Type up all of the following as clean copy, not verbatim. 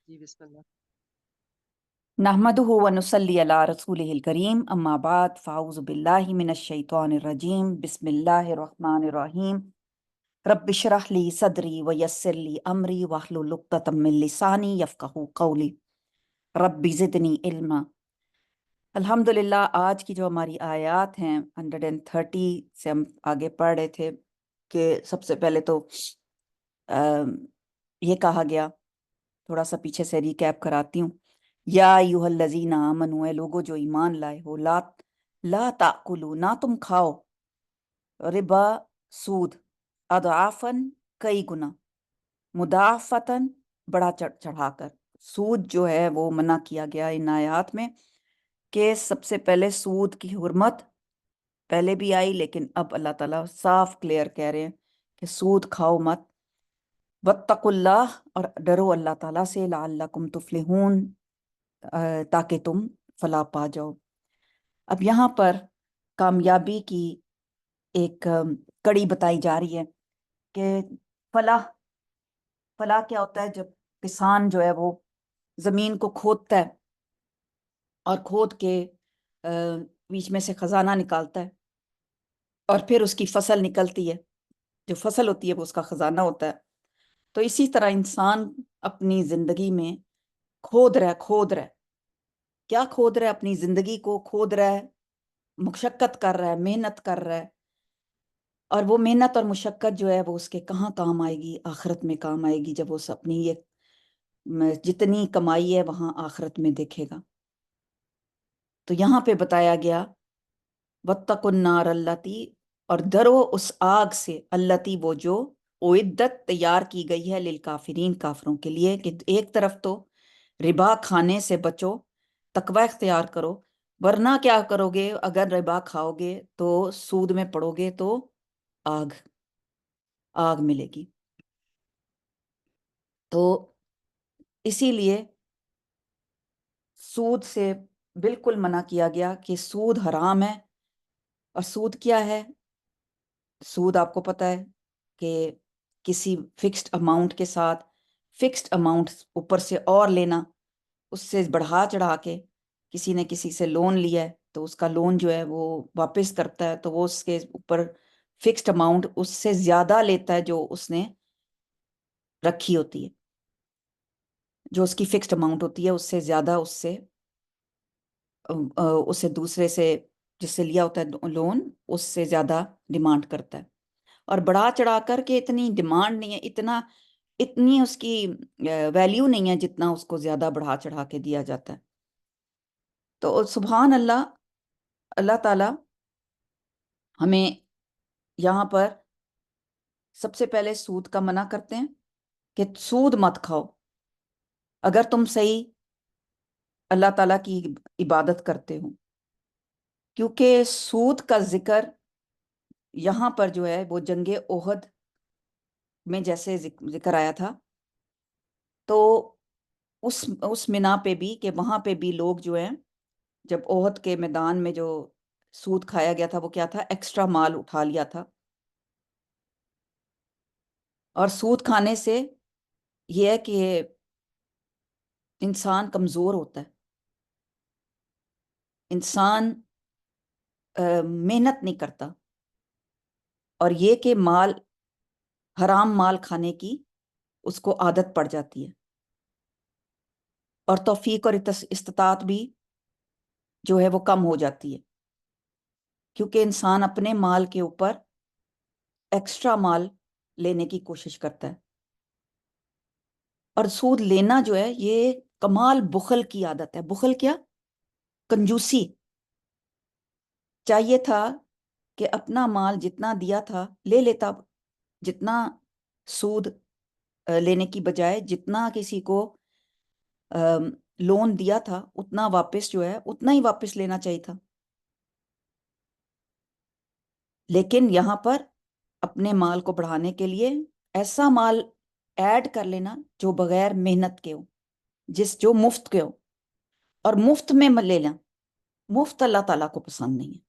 جی بسم اللہ۔ نحمدہ و نصلی علی رسولہ الکریم اما بعد فاعوذ باللہ من الشیطان الرجیم بسم اللہ الرحمن الرحیم رب اشرح لی صدری ویسر لی امری واحلل عقدۃ من لسانی یفقہوا قولی رب زدنی علما۔ الحمدللہ آج کی جو ہماری آیات ہیں 130 سے ہم آگے پڑھ رہے تھے کہ سب سے پہلے تو یہ کہا گیا، تھوڑا سا پیچھے سے ریکیپ کراتی ہوں۔ یا ایھا الذین آمنوا، اے لوگو جو ایمان لائے ہو، لا تاکلوا، نہ تم کھاؤ، ربا سود، اضعافاً کئی گنا، مضاعفتاً بڑا چڑھا کر۔ سود جو ہے وہ منع کیا گیا ان آیات میں کہ سب سے پہلے سود کی حرمت پہلے بھی آئی، لیکن اب اللہ تعالیٰ صاف کلیئر کہہ رہے ہیں کہ سود کھاؤ مت۔ واتقوا اللہ، اور ڈرو اللہ تعالیٰ سے، لعلکم تفلحون، تاکہ تم فلاح پا جاؤ۔ اب یہاں پر کامیابی کی ایک کڑی بتائی جا رہی ہے کہ فلاح کیا ہوتا ہے؟ جب کسان جو ہے وہ زمین کو کھودتا ہے اور کھود کے بیچ میں سے خزانہ نکالتا ہے اور پھر اس کی فصل نکلتی ہے، جو فصل ہوتی ہے وہ اس کا خزانہ ہوتا ہے۔ تو اسی طرح انسان اپنی زندگی میں کھود رہا ہے۔ کیا کھود رہا ہے؟ اپنی زندگی کو کھود رہا ہے، مشقت کر رہا ہے، محنت کر رہا ہے، اور وہ محنت اور مشقت جو ہے وہ اس کے کہاں کام آئے گی؟ آخرت میں کام آئے گی، جب وہ اپنی یہ جتنی کمائی ہے وہاں آخرت میں دیکھے گا۔ تو یہاں پہ بتایا گیا واتقوا النار التی، اور ڈرو اس آگ سے، التی وہ جو اعدت تیار کی گئی ہے، للکافرین کافروں کے لیے، کہ ایک طرف تو ربا کھانے سے بچو، تقوی اختیار کرو، ورنہ کیا کرو گے؟ اگر ربا کھاؤ گے تو سود میں پڑو گے تو آگ ملے گی۔ تو اسی لیے سود سے بالکل منع کیا گیا کہ سود حرام ہے۔ اور سود کیا ہے؟ سود آپ کو پتہ ہے کہ کسی فکسڈ اماؤنٹ کے ساتھ فکسڈ اماؤنٹ اوپر سے اور لینا، اس سے بڑھا چڑھا کے کسی نے کسی سے لون لیا ہے تو اس کا لون جو ہے وہ واپس کرتا ہے تو وہ اس کے اوپر فکسڈ اماؤنٹ اس سے زیادہ لیتا ہے جو اس نے رکھی ہوتی ہے، جو اس کی فکسڈ اماؤنٹ ہوتی ہے اس سے زیادہ اسے دوسرے سے جس سے لیا ہوتا ہے لون اس سے زیادہ ڈیمانڈ کرتا ہے، اور بڑھا چڑھا کر کے اتنی ڈیمانڈ نہیں ہے، اتنی اس کی ویلیو نہیں ہے جتنا اس کو زیادہ بڑھا چڑھا کے دیا جاتا ہے۔ تو سبحان اللہ، اللہ تعالیٰ ہمیں یہاں پر سب سے پہلے سود کا منع کرتے ہیں کہ سود مت کھاؤ اگر تم صحیح اللہ تعالیٰ کی عبادت کرتے ہو، کیونکہ سود کا ذکر یہاں پر جو ہے وہ جنگ احد میں جیسے ذکر آیا تھا، تو اس منا پہ بھی کہ وہاں پہ بھی لوگ جو ہیں، جب احد کے میدان میں جو سود کھایا گیا تھا وہ کیا تھا؟ ایکسٹرا مال اٹھا لیا تھا۔ اور سود کھانے سے یہ ہے کہ انسان کمزور ہوتا ہے، انسان محنت نہیں کرتا، اور یہ کہ حرام مال کھانے کی اس کو عادت پڑ جاتی ہے، اور توفیق اور استطاعت بھی جو ہے وہ کم ہو جاتی ہے، کیونکہ انسان اپنے مال کے اوپر ایکسٹرا مال لینے کی کوشش کرتا ہے۔ اور سود لینا جو ہے یہ کمال بخل کی عادت ہے۔ بخل کیا؟ کنجوسی۔ چاہیے تھا کہ اپنا مال جتنا دیا تھا لے لیتا، جتنا سود لینے کی بجائے جتنا کسی کو لون دیا تھا اتنا واپس جو ہے اتنا ہی واپس لینا چاہیے تھا۔ لیکن یہاں پر اپنے مال کو بڑھانے کے لیے ایسا مال ایڈ کر لینا جو بغیر محنت کے ہو، جو مفت کے ہو، اور مفت میں لینا۔ مفت اللہ تعالیٰ کو پسند نہیں ہے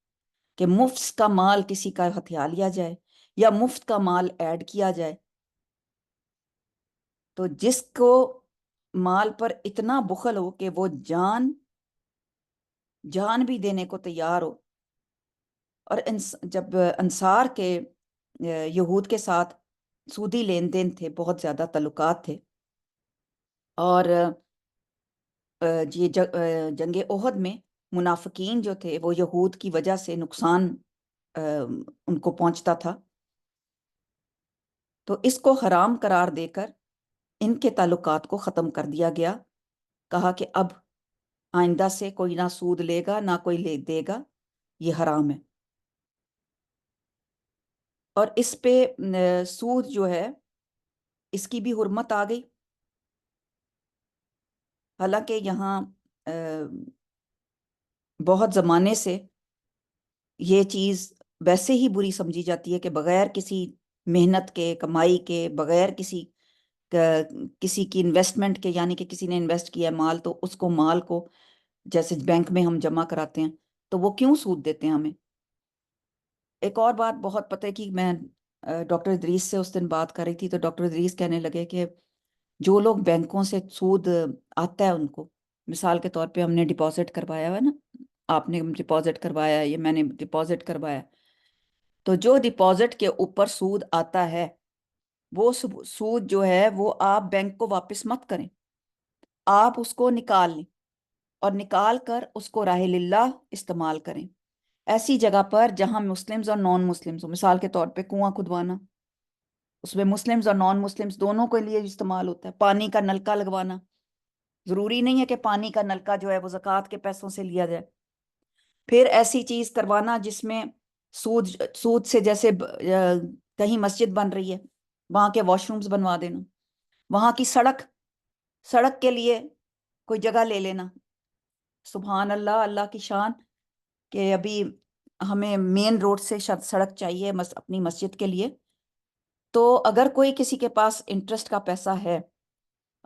کہ مفت کا مال کسی کا ہتھیا لیا جائے یا مفت کا مال ایڈ کیا جائے۔ تو جس کو مال پر اتنا بخل ہو کہ وہ جان بھی دینے کو تیار ہو. اور جب انصار کے یہود کے ساتھ سودی لین دین تھے، بہت زیادہ تعلقات تھے، اور یہ جنگ احد میں منافقین جو تھے وہ یہود کی وجہ سے نقصان ان کو پہنچتا تھا، تو اس کو حرام قرار دے کر ان کے تعلقات کو ختم کر دیا گیا. کہا کہ اب آئندہ سے کوئی نہ سود لے گا نہ کوئی لے دے گا، یہ حرام ہے. اور اس پہ سود جو ہے اس کی بھی حرمت آ گئی. حالانکہ یہاں بہت زمانے سے یہ چیز ویسے ہی بری سمجھی جاتی ہے کہ بغیر کسی محنت کے، کمائی کے، بغیر کسی کی انویسٹمنٹ کے، یعنی کہ کسی نے انویسٹ کیا ہے مال تو اس کو مال کو جیسے بینک میں ہم جمع کراتے ہیں تو وہ کیوں سود دیتے ہیں ہمیں. ایک اور بات بہت پتہ ہے کہ میں ڈاکٹر ادریس سے اس دن بات کر رہی تھی تو ڈاکٹر ادریس کہنے لگے کہ جو لوگ بینکوں سے سود آتا ہے ان کو، مثال کے طور پہ ہم نے ڈپازٹ کروایا ہے نا، آپ نے ڈپازٹ کروایا یا میں نے ڈپازٹ کروایا، تو جو ڈپازٹ کے اوپر سود آتا ہے وہ سود جو ہے وہ آپ بینک کو واپس مت کریں، آپ اس کو نکال لیں اور نکال کر اس کو راہ للہ استعمال کریں. ایسی جگہ پر جہاں مسلمز اور نان مسلمز ہو، مثال کے طور پہ کنواں کھدوانا، اس میں مسلمز اور نان مسلمز دونوں کے لیے استعمال ہوتا ہے. پانی کا نلکا لگوانا، ضروری نہیں ہے کہ پانی کا نلکا جو ہے وہ زکوٰۃ کے پیسوں سے لیا جائے. پھر ایسی چیز کروانا جس میں سود سے، جیسے کہیں مسجد بن رہی ہے وہاں کے واش رومز بنوا دینا، وہاں کی سڑک کے لیے کوئی جگہ لے لینا. سبحان اللہ، اللہ کی شان کہ ابھی ہمیں مین روڈ سے سڑک چاہیے اپنی مسجد کے لیے، تو اگر کوئی کسی کے پاس انٹرسٹ کا پیسہ ہے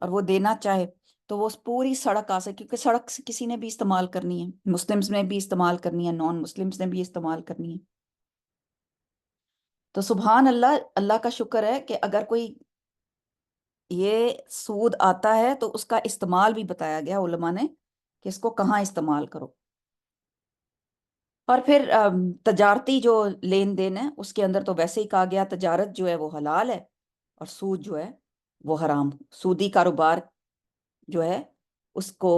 اور وہ دینا چاہے تو وہ پوری سڑک آ سکے، کیونکہ سڑک سے کسی نے بھی استعمال کرنی ہے، مسلمز نے بھی استعمال کرنی ہے، نان مسلمز نے بھی استعمال کرنی ہے. تو سبحان اللہ، اللہ کا شکر ہے کہ اگر کوئی یہ سود آتا ہے تو اس کا استعمال بھی بتایا گیا علماء نے کہ اس کو کہاں استعمال کرو. اور پھر تجارتی جو لین دین ہے اس کے اندر تو ویسے ہی کہا گیا تجارت جو ہے وہ حلال ہے اور سود جو ہے وہ حرام. سودی کاروبار جو ہے اس کو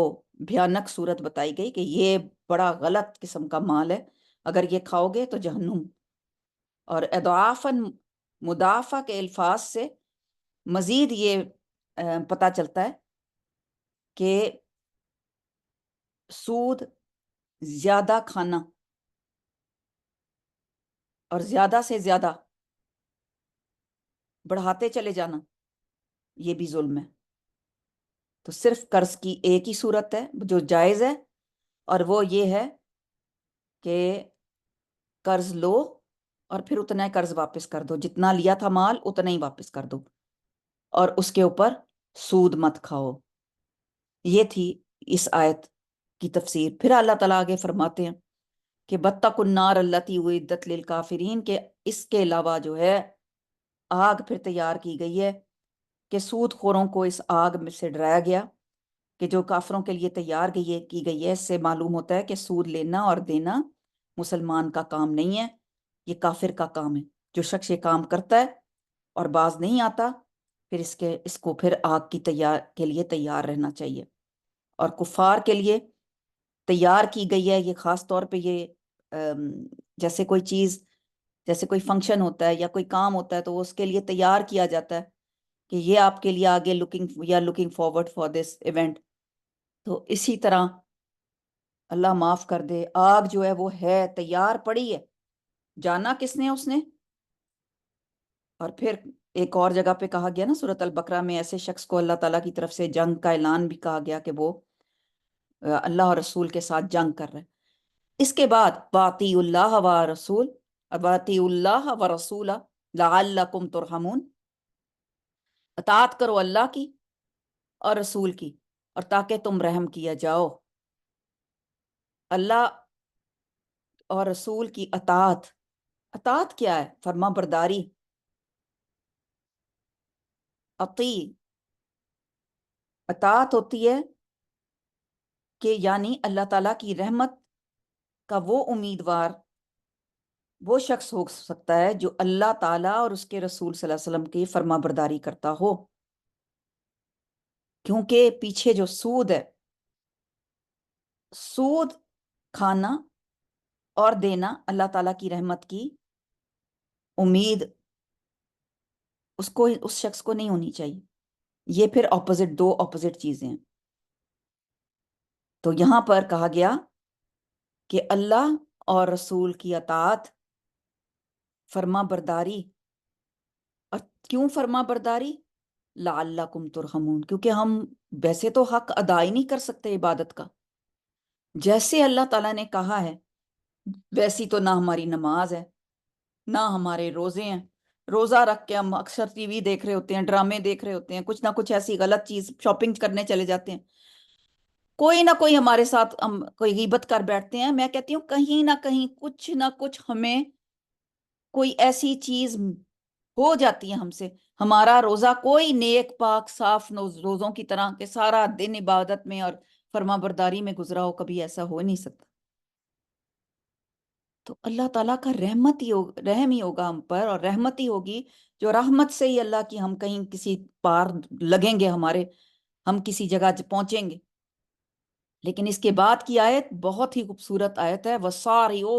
بھیانک صورت بتائی گئی کہ یہ بڑا غلط قسم کا مال ہے، اگر یہ کھاؤ گے تو جہنم. اور اضعافاً مضاعفہ کے الفاظ سے مزید یہ پتہ چلتا ہے کہ سود زیادہ کھانا اور زیادہ سے زیادہ بڑھاتے چلے جانا یہ بھی ظلم ہے. تو صرف قرض کی ایک ہی صورت ہے جو جائز ہے، اور وہ یہ ہے کہ قرض لو اور پھر اتنا ہی قرض واپس کر دو، جتنا لیا تھا مال اتنا ہی واپس کر دو، اور اس کے اوپر سود مت کھاؤ. یہ تھی اس آیت کی تفسیر. پھر اللہ تعالیٰ آگے فرماتے ہیں کہ بَتَّقُوا النَّارَ الَّتِي أُعِدَّتْ لِلْكَافِرِينَ، کہ اس کے علاوہ جو ہے آگ پھر تیار کی گئی ہے کہ سود خوروں کو اس آگ میں سے ڈرایا گیا کہ جو کافروں کے لیے تیار کی گئی ہے. اس سے معلوم ہوتا ہے کہ سود لینا اور دینا مسلمان کا کام نہیں ہے، یہ کافر کا کام ہے. جو شخص یہ کام کرتا ہے اور باز نہیں آتا پھر اس کو پھر آگ کے لیے تیار رہنا چاہیے. اور کفار کے لیے تیار کی گئی ہے یہ خاص طور پہ یہ جیسے کوئی چیز، جیسے کوئی فنکشن ہوتا ہے یا کوئی کام ہوتا ہے تو اس کے لیے تیار کیا جاتا ہے کہ یہ آپ کے لیے آگے looking forward for this event. تو اسی طرح اللہ معاف کر دے، آگ جو ہے وہ ہے تیار پڑی ہے، جانا کس نے، اس نے. اور پھر ایک اور جگہ پہ کہا گیا نا سورۃ البقرہ میں، ایسے شخص کو اللہ تعالیٰ کی طرف سے جنگ کا اعلان بھی کہا گیا کہ وہ اللہ اور رسول کے ساتھ جنگ کر رہے. اس کے بعد وَأَطِیعُوا اللَّهَ وَأَطِیعُوا اللَّهَ وَرَسُولَهُ لَعَلَّکُمْ تُرْحَمُونَ، اطاعت کرو اللہ کی اور رسول کی اور تاکہ تم رحم کیا جاؤ. اللہ اور رسول کی اطاعت کیا ہے؟ فرما برداری. اطیع اطاعت ہوتی ہے کہ یعنی اللہ تعالیٰ کی رحمت کا وہ امیدوار وہ شخص ہو سکتا ہے جو اللہ تعالیٰ اور اس کے رسول صلی اللہ علیہ وسلم کی فرما برداری کرتا ہو، کیونکہ پیچھے جو سود ہے، سود کھانا اور دینا اللہ تعالیٰ کی رحمت کی امید اس شخص کو نہیں ہونی چاہیے. یہ پھر دو اپوزٹ چیزیں ہیں. تو یہاں پر کہا گیا کہ اللہ اور رسول کی اطاعت، فرما برداری. اور کیوں فرما برداری؟ لعلکم ترحمون، کیونکہ ہم ویسے تو حق ادا ہی نہیں کر سکتے عبادت کا. جیسے اللہ تعالیٰ نے کہا ہے ویسی تو نہ ہماری نماز ہے، نہ ہمارے روزے ہیں. روزہ رکھ کے ہم اکثر ٹی وی دیکھ رہے ہوتے ہیں، ڈرامے دیکھ رہے ہوتے ہیں، کچھ نہ کچھ ایسی غلط چیز، شاپنگ کرنے چلے جاتے ہیں، کوئی نہ کوئی ہمارے ساتھ ہم کوئی غیبت کر بیٹھتے ہیں. میں کہتی ہوں کہیں نہ کچھ ہمیں کوئی ایسی چیز ہو جاتی ہے ہم سے. ہمارا روزہ کوئی نیک پاک صاف روزوں کی طرح کہ سارا دن عبادت میں اور فرما برداری میں گزرا ہو، کبھی ایسا ہو نہیں سکتا. تو اللہ تعالیٰ کا رحم ہی ہوگا ہم پر، اور رحمت ہی ہوگی جو رحمت سے ہی اللہ کی ہم کہیں کسی پار لگیں گے، ہم کسی جگہ پہنچیں گے. لیکن اس کے بعد کی آیت بہت ہی خوبصورت آیت ہے. وساریو،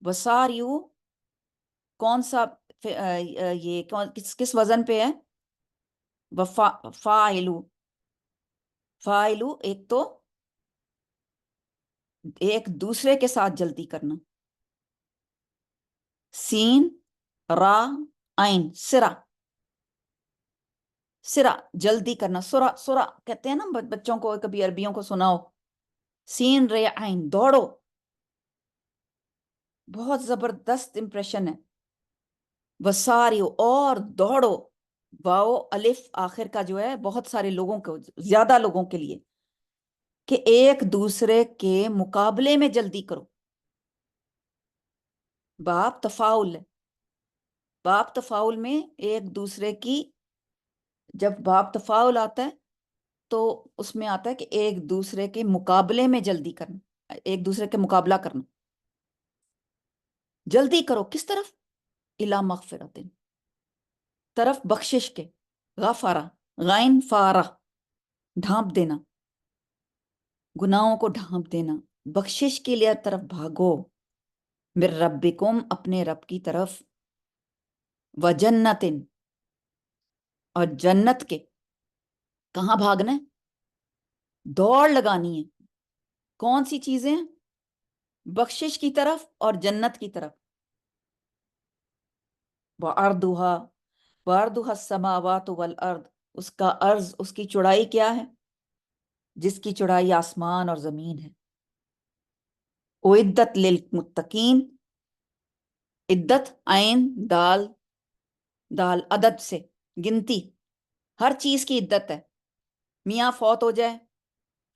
وساریو کون سا یہ کس وزن پہ ہے؟ فاعلو. فاعلو ایک تو ایک دوسرے کے ساتھ جلدی کرنا، سین را عین سرا، سرا جلدی کرنا. سرا سرا کہتے ہیں نا بچوں کو، کبھی عربیوں کو سنا ہو. سین رے عین دوڑو، بہت زبردست امپریشن ہے. وساریو اور دوڑو، واو الف آخر کا جو ہے بہت سارے لوگوں کو، زیادہ لوگوں کے لیے، کہ ایک دوسرے کے مقابلے میں جلدی کرو. باب تفاعل ہے. باب تفاعل میں ایک دوسرے کی، جب باب تفاعل آتا ہے تو اس میں آتا ہے کہ ایک دوسرے کے مقابلے میں جلدی کرنا، ایک دوسرے کے مقابلہ کرنا. جلدی کرو کس طرف؟ الا مغفرت، طرف بخشش کے. غفارہ، غین فارہ، ڈھانپ دینا، گناہوں کو ڈھانپ دینا، بخشش کے لیے طرف بھاگو. من ربکم، اپنے رب کی طرف. وجنت، اور جنت کے. کہاں بھاگنا ہے؟ دوڑ لگانی ہے. کون سی چیزیں؟ بخشش کی طرف اور جنت کی طرف. وَأَرْضُهَا السَّمَاوَاتُ وَالْأَرْضُ، اس کا عرض، اس کی چوڑائی کیا ہے؟ جس کی چوڑائی آسمان اور زمین ہے. اُعِدَّتْ لِلْمُتَّقِينَ، عدت عین دال، دال عدد سے گنتی، ہر چیز کی عدت ہے. میاں فوت ہو جائے،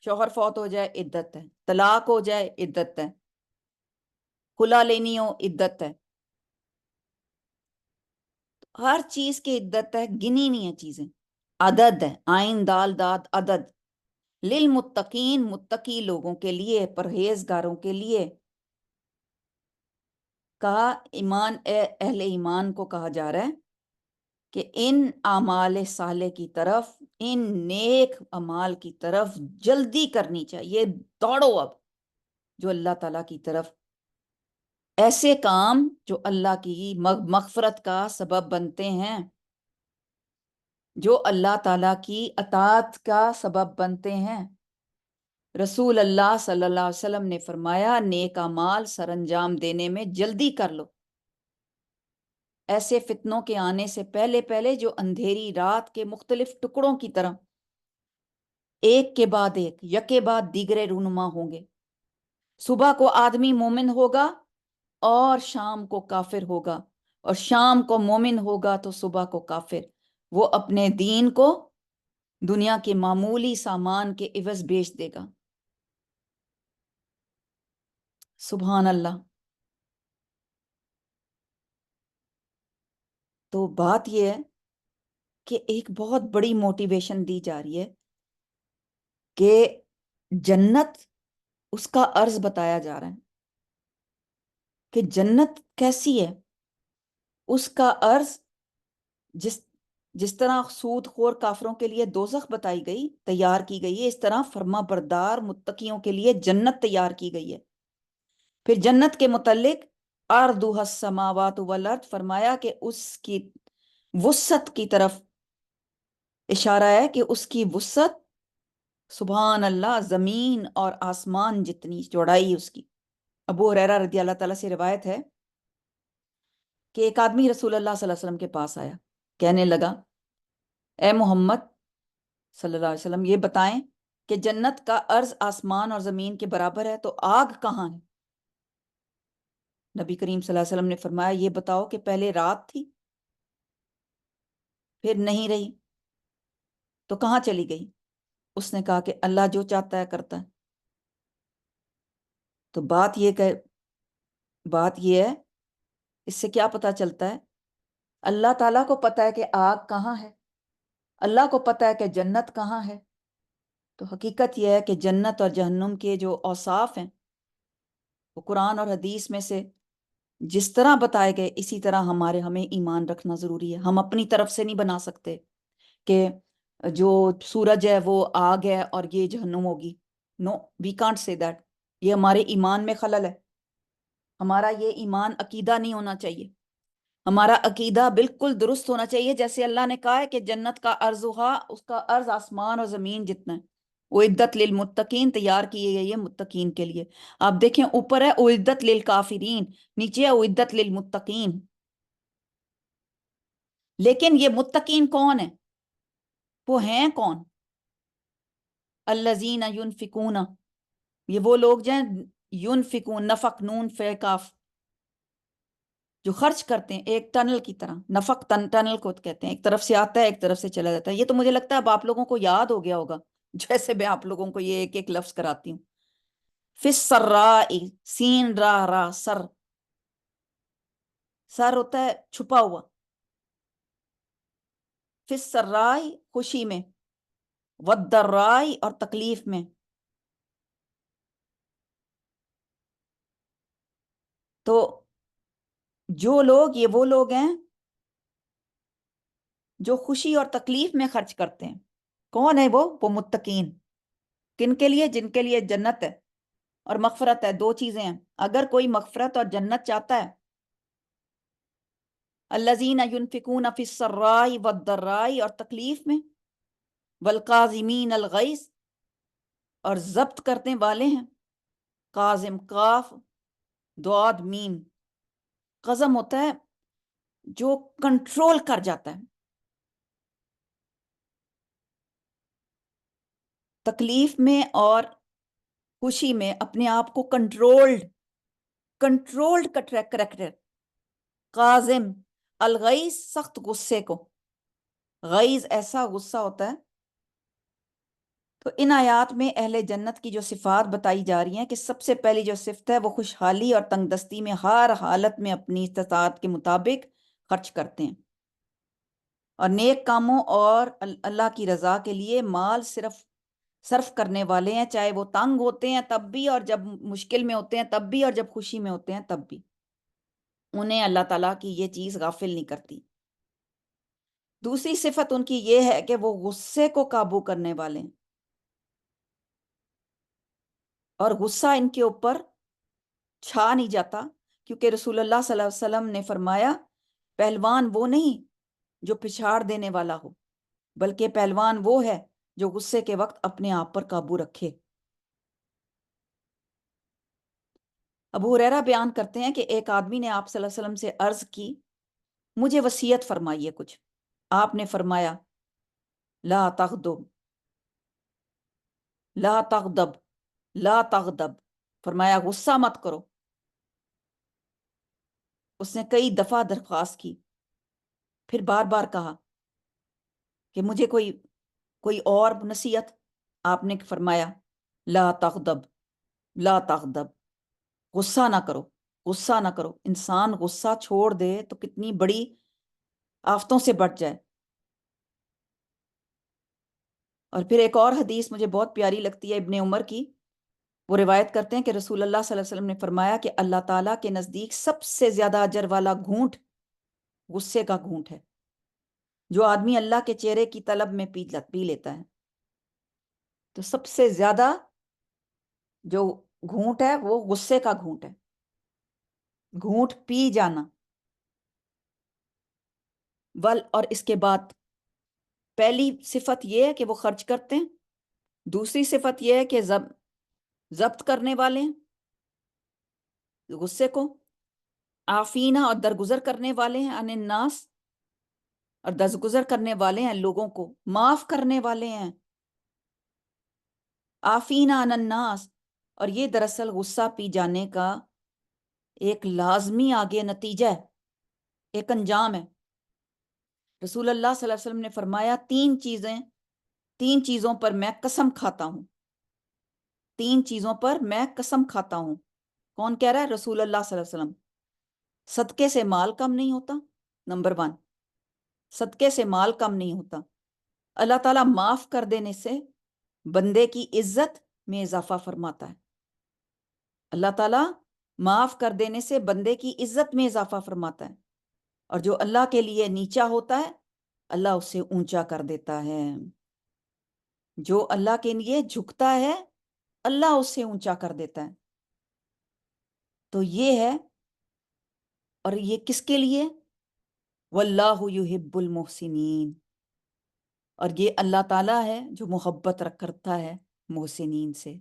شوہر فوت ہو جائے، عدت ہے. طلاق ہو جائے، عدت ہے. خلا لینی ہو، عدت ہے. ہر چیز کی عدت ہے، گنی نہیں ہے چیزیں. عدد ہے، آئین دال داد عدد. للمتقین، متقی لوگوں کے لیے، پرہیزگاروں کے لیے. کہا اہل ایمان کو کہا جا رہا ہے کہ ان اعمال صالح کی طرف، ان نیک اعمال کی طرف جلدی کرنی چاہیے. دوڑو اب جو اللہ تعالیٰ کی طرف، ایسے کام جو اللہ کی مغفرت کا سبب بنتے ہیں، جو اللہ تعالیٰ کی اطاعت کا سبب بنتے ہیں. رسول اللہ صلی اللہ علیہ وسلم نے فرمایا نیک اعمال سر انجام دینے میں جلدی کر لو، ایسے فتنوں کے آنے سے پہلے پہلے جو اندھیری رات کے مختلف ٹکڑوں کی طرح ایک کے بعد ایک، یکے بعد دیگرے رونما ہوں گے. صبح کو آدمی مومن ہوگا اور شام کو کافر ہوگا، اور شام کو مومن ہوگا تو صبح کو کافر. وہ اپنے دین کو دنیا کے معمولی سامان کے عوض بیچ دے گا. سبحان اللہ. تو بات یہ ہے کہ ایک بہت بڑی موٹیویشن دی جا رہی ہے کہ جنت، اس کا عرض بتایا جا رہا ہے کہ جنت کیسی ہے. اس کا عرض جس جس طرح سود خور کافروں کے لیے دوزخ بتائی گئی، تیار کی گئی ہے، اس طرح فرما بردار متقیوں کے لیے جنت تیار کی گئی ہے. پھر جنت کے متعلق ارضها السماوات والارض فرمایا کہ اس کی وسعت کی طرف اشارہ ہے کہ اس کی وسعت سبحان اللہ زمین اور آسمان جتنی چوڑائی اس کی. ابو ہریرہ رضی اللہ تعالیٰ سے روایت ہے کہ ایک آدمی رسول اللہ صلی اللہ علیہ وسلم کے پاس آیا، کہنے لگا اے محمد صلی اللہ علیہ وسلم، یہ بتائیں کہ جنت کا عرض آسمان اور زمین کے برابر ہے تو آگ کہاں ہے؟ نبی کریم صلی اللہ علیہ وسلم نے فرمایا یہ بتاؤ کہ پہلے رات تھی پھر نہیں رہی تو کہاں چلی گئی؟ اس نے کہا کہ اللہ جو چاہتا ہے کرتا ہے. تو بات یہ ہے، اس سے کیا پتا چلتا ہے؟ اللہ تعالیٰ کو پتا ہے کہ آگ کہاں ہے، اللہ کو پتا ہے کہ جنت کہاں ہے. تو حقیقت یہ ہے کہ جنت اور جہنم کے جو اوصاف ہیں وہ قرآن اور حدیث میں سے جس طرح بتائے گئے اسی طرح ہمیں ایمان رکھنا ضروری ہے. ہم اپنی طرف سے نہیں بنا سکتے کہ جو سورج ہے وہ آگ ہے اور یہ جہنم ہوگی. نو، وی کانٹ سے دیٹ. یہ ہمارے ایمان میں خلل ہے. ہمارا یہ ایمان عقیدہ نہیں ہونا چاہیے. ہمارا عقیدہ بالکل درست ہونا چاہیے جیسے اللہ نے کہا ہے کہ جنت کا عرض اس کا عرض آسمان اور زمین جتنا ہے. اعدت للمتقین، تیار کی گئی ہے متقین کے لیے. آپ دیکھیں اوپر ہے اعدت للکافرین، نیچے ہے اعدت للمتقین. لیکن یہ متقین کون ہیں؟ وہ ہیں کون؟ الذین ینفقون، یہ وہ لوگ جو ہیں ینفقون، نفق نون فے کاف، جو خرچ کرتے ہیں ایک ٹنل کی طرح. نفق ٹنل کو کہتے ہیں، ایک طرف سے آتا ہے ایک طرف سے چلا جاتا ہے. یہ تو مجھے لگتا ہے اب آپ لوگوں کو یاد ہو گیا ہوگا جیسے میں آپ لوگوں کو یہ ایک ایک لفظ کراتی ہوں. فی السراء، سین را را، سر، سر ہوتا ہے چھپا ہوا. فی السراء خوشی میں، والضراء اور تکلیف میں. تو جو لوگ، یہ وہ لوگ ہیں جو خوشی اور تکلیف میں خرچ کرتے ہیں. کون ہے وہ متقین. کن کے لیے؟ جن کے لیے جنت ہے اور مغفرت ہے. دو چیزیں ہیں. اگر کوئی مغفرت اور جنت چاہتا ہے، الذین ینفقون فی السراء والضراء اور تکلیف میں، والقاظمین الغیظ اور ضبط کرنے والے ہیں. قاظم قاف ضاد میم، قزم ہوتا ہے جو کنٹرول کر جاتا ہے. تکلیف میں اور خوشی میں اپنے آپ کو کنٹرولڈ کریکٹر. قاظم الغیظ، سخت غصے کو. غیظ ایسا غصہ ہوتا ہے. تو ان آیات میں اہل جنت کی جو صفات بتائی جا رہی ہیں کہ سب سے پہلی جو صفت ہے وہ خوشحالی اور تنگ دستی میں ہر حالت میں اپنی استطاعت کے مطابق خرچ کرتے ہیں، اور نیک کاموں اور اللہ کی رضا کے لیے مال صرف کرنے والے ہیں، چاہے وہ تنگ ہوتے ہیں تب بھی، اور جب مشکل میں ہوتے ہیں تب بھی، اور جب خوشی میں ہوتے ہیں تب بھی. انہیں اللہ تعالیٰ کی یہ چیز غافل نہیں کرتی. دوسری صفت ان کی یہ ہے کہ وہ غصے کو قابو کرنے والے ہیں، اور غصہ ان کے اوپر چھا نہیں جاتا، کیونکہ رسول اللہ صلی اللہ علیہ وسلم نے فرمایا پہلوان وہ نہیں جو پچھاڑ دینے والا ہو، بلکہ پہلوان وہ ہے جو غصے کے وقت اپنے آپ پر قابو رکھے. ابو ہریرہ بیان کرتے ہیں کہ ایک آدمی نے آپ صلی اللہ علیہ وسلم سے عرض کی مجھے وصیت فرمائیے کچھ. آپ نے فرمایا لا تغضب، لا تغضب، لا تغضب، فرمایا غصہ مت کرو. اس نے کئی دفعہ درخواست کی، پھر بار بار کہا کہ مجھے کوئی اور نصیحت. آپ نے فرمایا لا تغضب، لا تغضب، غصہ نہ کرو، غصہ نہ کرو. انسان غصہ چھوڑ دے تو کتنی بڑی آفتوں سے بچ جائے. اور پھر ایک اور حدیث مجھے بہت پیاری لگتی ہے ابن عمر کی. وہ روایت کرتے ہیں کہ رسول اللہ صلی اللہ علیہ وسلم نے فرمایا کہ اللہ تعالیٰ کے نزدیک سب سے زیادہ اجر والا گھونٹ غصے کا گھونٹ ہے، جو آدمی اللہ کے چہرے کی طلب میں پی لیتا ہے. تو سب سے زیادہ جو گھونٹ ہے وہ غصے کا گھونٹ ہے، گھونٹ پی جانا. اور اس کے بعد پہلی صفت یہ ہے کہ وہ خرچ کرتے ہیں، دوسری صفت یہ ہے کہ ضبط کرنے والے ہیں غصے کو، عافینہ اور درگزر کرنے والے ہیں عن الناس، اور درگزر کرنے والے ہیں لوگوں کو، معاف کرنے والے ہیں. عافینہ عن الناس، اور یہ دراصل غصہ پی جانے کا ایک لازمی آگے نتیجہ ہے، ایک انجام ہے. رسول اللہ صلی اللہ علیہ وسلم نے فرمایا تین چیزوں پر میں قسم کھاتا ہوں، تین چیزوں پر میں قسم کھاتا ہوں. کون کہہ رہا ہے؟ رسول اللہ صلی اللہ علیہ وسلم. صدقے سے مال کم نہیں ہوتا، نمبر 1، صدقے سے مال کم نہیں ہوتا. اللہ تعالیٰ معاف کر دینے سے بندے کی عزت میں اضافہ فرماتا ہے. اللہ تعالیٰ معاف کر دینے سے بندے کی عزت میں اضافہ فرماتا ہے، اور جو اللہ کے لیے نیچا ہوتا ہے اللہ اسے اونچا کر دیتا ہے. جو اللہ کے لیے جھکتا ہے اللہ اسے اونچا کر دیتا ہے. تو یہ ہے، اور یہ کس کے لیے؟ واللہ یحب المحسنین، اور یہ اللہ تعالیٰ ہے جو محبت کرتا ہے محسنین سے.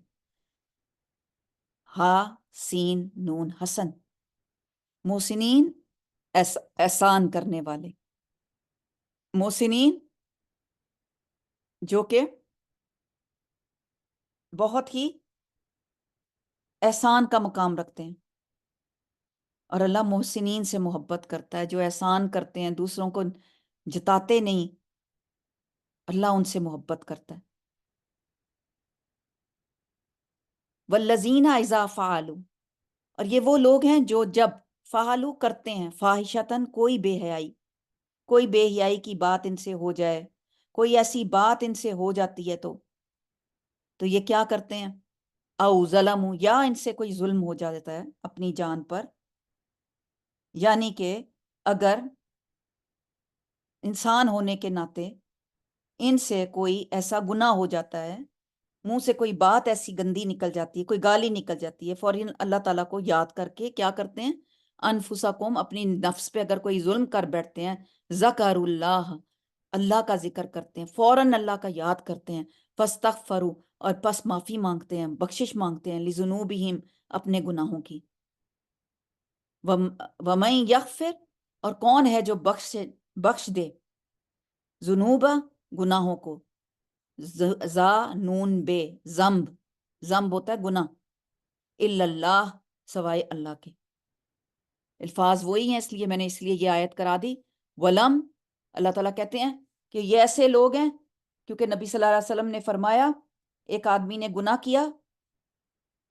ہا سین نون حسن، محسنین احسان کرنے والے، محسنین جو کہ بہت ہی احسان کا مقام رکھتے ہیں. اور اللہ محسنین سے محبت کرتا ہے، جو احسان کرتے ہیں، دوسروں کو جتاتے نہیں، اللہ ان سے محبت کرتا ہے. والذین اذا فعلوا، اور یہ وہ لوگ ہیں جو جب فعلوا کرتے ہیں فاحشتن، کوئی بے حیائی کی بات ان سے ہو جائے، کوئی ایسی بات ان سے ہو جاتی ہے تو یہ کیا کرتے ہیں؟ او ظلموا، یا ان سے کوئی ظلم ہو جاتا ہے اپنی جان پر. یعنی کہ اگر انسان ہونے کے ناطے ان سے کوئی ایسا گناہ ہو جاتا ہے، منہ سے کوئی بات ایسی گندی نکل جاتی ہے، کوئی گالی نکل جاتی ہے، فوراً اللہ تعالیٰ کو یاد کر کے کیا کرتے ہیں؟ انفسکم، اپنی نفس پہ اگر کوئی ظلم کر بیٹھتے ہیں، ذکر اللہ کا ذکر کرتے ہیں، فوراً اللہ کا یاد کرتے ہیں، فاستغفروا، اور پس معافی مانگتے ہیں، بخشش مانگتے ہیں، لذنوبہم، اپنے گناہوں کی. وَمَن یغفر، اور کون ہے جو بخش دے، ذنوب، گناہوں کو، زا نون بے، ذنب ہوتا ہے گناہ، الا اللہ، سوائے اللہ کے. الفاظ وہی ہیں، اس لیے یہ آیت کرا دی. ولم، اللہ تعالیٰ کہتے ہیں کہ یہ ایسے لوگ ہیں، کیونکہ نبی صلی اللہ علیہ وسلم نے فرمایا ایک آدمی نے گناہ کیا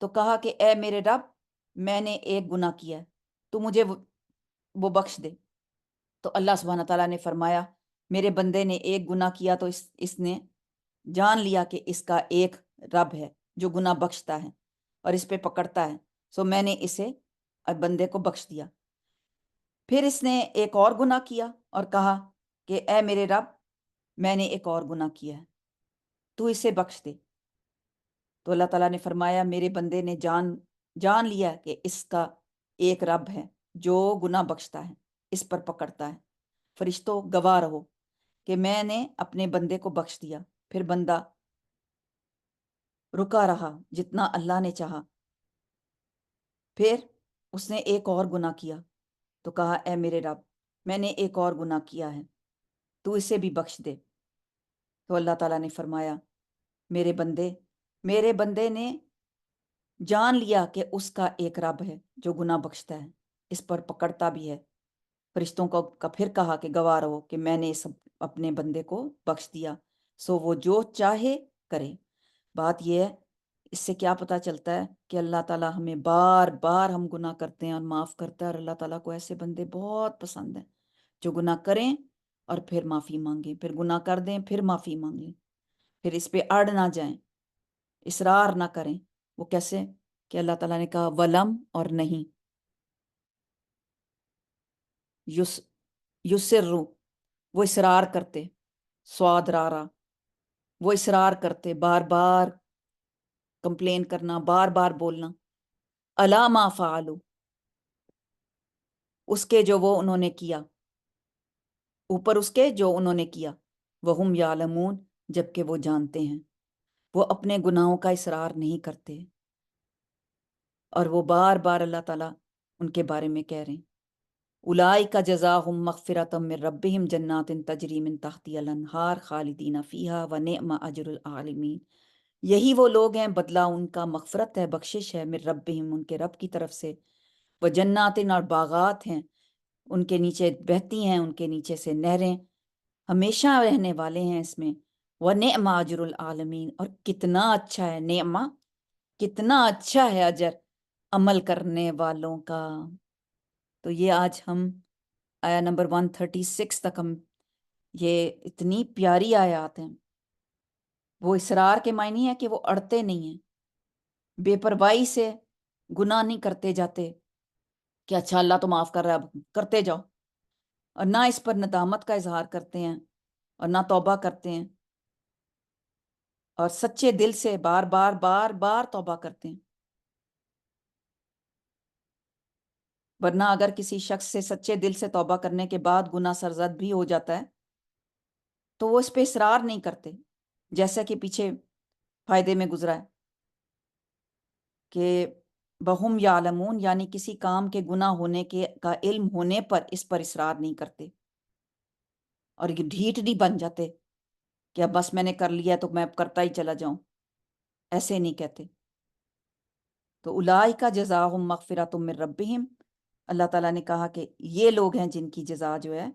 تو کہا کہ اے میرے رب، میں نے ایک گناہ کیا ہے، تو مجھے وہ بخش دے. تو اللہ سبحانہ تعالیٰ نے فرمایا میرے بندے نے ایک گناہ کیا تو اس نے جان لیا کہ اس کا ایک رب ہے جو گناہ بخشتا ہے اور اس پہ پکڑتا ہے، سو میں نے اسے بندے کو بخش دیا. پھر اس نے ایک اور گناہ کیا اور کہا کہ اے میرے رب، میں نے ایک اور گناہ کیا ہے، تو اسے بخش دے. تو اللہ تعالیٰ نے فرمایا میرے بندے نے جان لیا کہ اس کا ایک رب ہے جو گناہ بخشتا ہے، اس پر پکڑتا ہے. فرشتوں گواہ رہو کہ میں نے اپنے بندے کو بخش دیا. پھر بندہ رکا رہا جتنا اللہ نے چاہا. پھر اس نے ایک اور گناہ کیا تو کہا اے میرے رب، میں نے ایک اور گناہ کیا ہے، تو اسے بھی بخش دے. تو اللہ تعالیٰ نے فرمایا میرے بندے نے جان لیا کہ اس کا ایک رب ہے جو گناہ بخشتا ہے، اس پر پکڑتا بھی ہے. فرشتوں کا پھر کہا کہ گواہ رہو کہ میں نے اپنے بندے کو بخش دیا، سو وہ جو چاہے کرے. بات یہ ہے، اس سے کیا پتہ چلتا ہے کہ اللہ تعالیٰ ہمیں بار بار ہم گناہ کرتے ہیں اور معاف کرتا ہے، اور اللہ تعالیٰ کو ایسے بندے بہت پسند ہیں جو گناہ کریں اور پھر معافی مانگیں، پھر گناہ کر دیں پھر معافی مانگیں. پھر اس پہ اڑ نہ جائیں، اصرار نہ کریں۔ وہ کیسے کہ اللہ تعالیٰ نے کہا ولم، اور نہیں، یسرو، وہ اصرار کرتے، سواد رارا، وہ اصرار کرتے، بار بار کمپلین کرنا، بار بار بولنا، الا ما فعلوا، اس کے جو وہ انہوں نے کیا، اوپر اس کے جو انہوں نے کیا، وہم یعلمون، جبکہ وہ جانتے ہیں، وہ اپنے گناہوں کا اصرار نہیں کرتے، اور وہ بار بار اللہ تعالیٰ ان کے بارے میں کہہ رہے ہیں اولئک جزاہم مغفرۃ من ربہم جنات تجری من تحتہا الانہار خالدین فیہا ونعم اجر العالمین، یہی وہ لوگ ہیں، بدلہ ان کا مغفرت ہے، بخشش ہے، من ربہم، ان کے رب کی طرف سے، وہ جنات، اور باغات ہیں، ان کے نیچے بہتی ہیں، ان کے نیچے سے نہریں، ہمیشہ رہنے والے ہیں اس میں، ونعم اجر العالمین، اور کتنا اچھا ہے نعمہ، کتنا اچھا ہے اجر عمل کرنے والوں کا۔ تو یہ آج ہم آیا نمبر 136 تک ہم، یہ اتنی پیاری آیات ہیں۔ وہ اصرار کے معنی ہے کہ وہ اڑتے نہیں ہیں، بے پرواہی سے گناہ نہیں کرتے جاتے کہ اچھا اللہ تو معاف کر رہا ہے اب کرتے جاؤ، اور نہ اس پر ندامت کا اظہار کرتے ہیں، اور نہ توبہ کرتے ہیں، اور سچے دل سے بار بار بار بار توبہ کرتے ہیں۔ ورنہ اگر کسی شخص سے سچے دل سے توبہ کرنے کے بعد گناہ سرزد بھی ہو جاتا ہے تو وہ اس پہ اصرار نہیں کرتے، جیسا کہ پیچھے فائدے میں گزرا ہے کہ بہم یعلمون، یعنی کسی کام کے گناہ ہونے کے کا علم ہونے پر اس پر اصرار نہیں کرتے، اور یہ ڈھیٹ نہیں بن جاتے کہ اب بس میں نے کر لیا تو میں اب کرتا ہی چلا جاؤں، ایسے نہیں کہتے۔ تو اولئک جزاہم مغفرۃ من ربہم، اللہ تعالیٰ نے کہا کہ یہ لوگ ہیں جن کی جزا جو ہے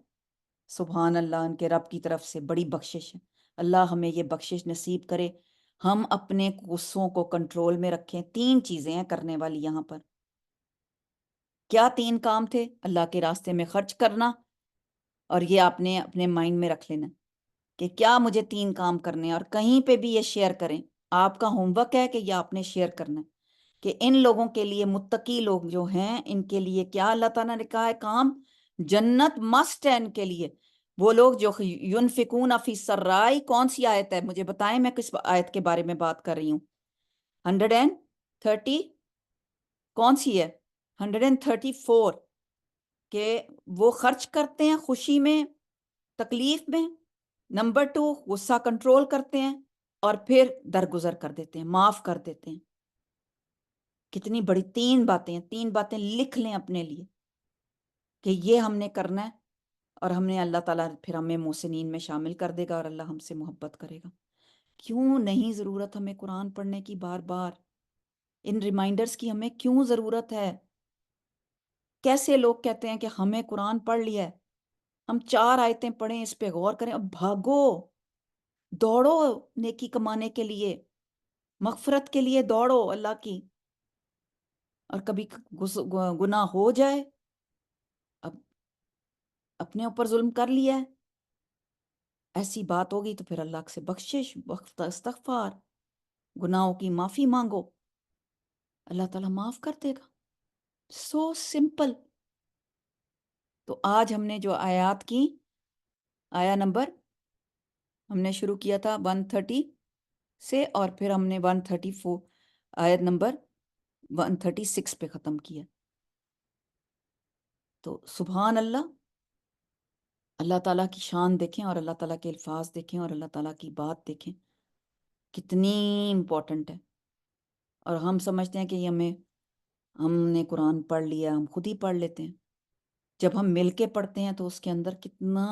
سبحان اللہ ان کے رب کی طرف سے بڑی بخشش ہے۔ اللہ ہمیں یہ بخشش نصیب کرے، ہم اپنے غصوں کو کنٹرول میں رکھیں۔ 3 چیزیں ہیں کرنے والی یہاں پر۔ کیا 3 کام تھے؟ اللہ کے راستے میں خرچ کرنا، اور یہ آپ نے اپنے مائنڈ میں رکھ لینا کہ کیا مجھے 3 کام کرنے ہیں، اور کہیں پہ بھی یہ شیئر کریں، آپ کا ہوم ورک ہے کہ یہ آپ نے شیئر کرنا ہے کہ ان لوگوں کے لیے، متقی لوگ جو ہیں، ان کے لیے کیا اللہ تعالیٰ نے کہا ہے کام؟ جنت مسٹ ہے ان کے لیے۔ وہ لوگ جو ینفقون فی السرائی، کون سی آیت ہے مجھے بتائیں، میں کس آیت کے بارے میں بات کر رہی ہوں؟ 130، کون سی ہے؟ 134، کہ وہ خرچ کرتے ہیں خوشی میں، تکلیف میں، نمبر 2 غصہ کنٹرول کرتے ہیں، اور پھر درگزر کر دیتے ہیں، معاف کر دیتے ہیں۔ کتنی بڑی 3 باتیں ہیں، 3 باتیں لکھ لیں اپنے لیے کہ یہ ہم نے کرنا ہے، اور ہم نے، اللہ تعالیٰ پھر ہمیں محسنین میں شامل کر دے گا، اور اللہ ہم سے محبت کرے گا۔ کیوں نہیں ضرورت ہمیں قرآن پڑھنے کی بار بار؟ ان ریمائنڈرز کی ہمیں کیوں ضرورت ہے؟ کیسے لوگ کہتے ہیں کہ ہمیں قرآن پڑھ لیا ہے، ہم 4 آیتیں پڑھیں، اس پہ غور کریں، اب بھاگو، دوڑو نیکی کمانے کے لیے، مغفرت کے لیے دوڑو اللہ کی۔ اور کبھی گناہ ہو جائے، اب اپنے اوپر ظلم کر لیا ہے، ایسی بات ہوگی تو پھر اللہ سے بخشش، استغفار، گناہوں کی معافی مانگو، اللہ تعالیٰ معاف کر دے گا۔ So simple. تو آج ہم نے جو آیات کی، آیا نمبر ہم نے شروع کیا تھا 130 سے، اور پھر ہم نے 134 آیت نمبر 136 پہ ختم کیا۔ تو سبحان اللہ، اللہ تعالیٰ کی شان دیکھیں، اور اللہ تعالیٰ کے الفاظ دیکھیں، اور اللہ تعالیٰ کی بات دیکھیں کتنی امپورٹنٹ ہے۔ اور ہم سمجھتے ہیں کہ یہ ہم نے قرآن پڑھ لیا، ہم خود ہی پڑھ لیتے ہیں۔ جب ہم مل کے پڑھتے ہیں تو اس کے اندر کتنا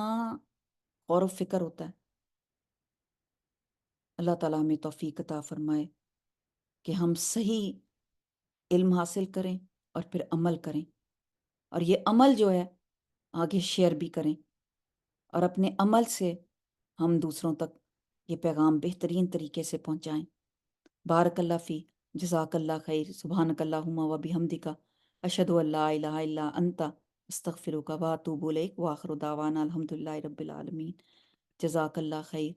غور و فکر ہوتا ہے۔ اللہ تعالیٰ ہمیں توفیق عطا فرمائے کہ ہم صحیح علم حاصل کریں اور پھر عمل کریں، اور یہ عمل جو ہے آگے شیئر بھی کریں، اور اپنے عمل سے ہم دوسروں تک یہ پیغام بہترین طریقے سے پہنچائیں۔ بارک اللہ فی، جزاک اللہ خیر، سبحانک اللہم و بحمدک، اشہد ان لا الہ الا انت، استغفرک و اتوب الیک، وآخر دعوانا الحمدللہ رب العالمین۔ جزاک اللہ خیر۔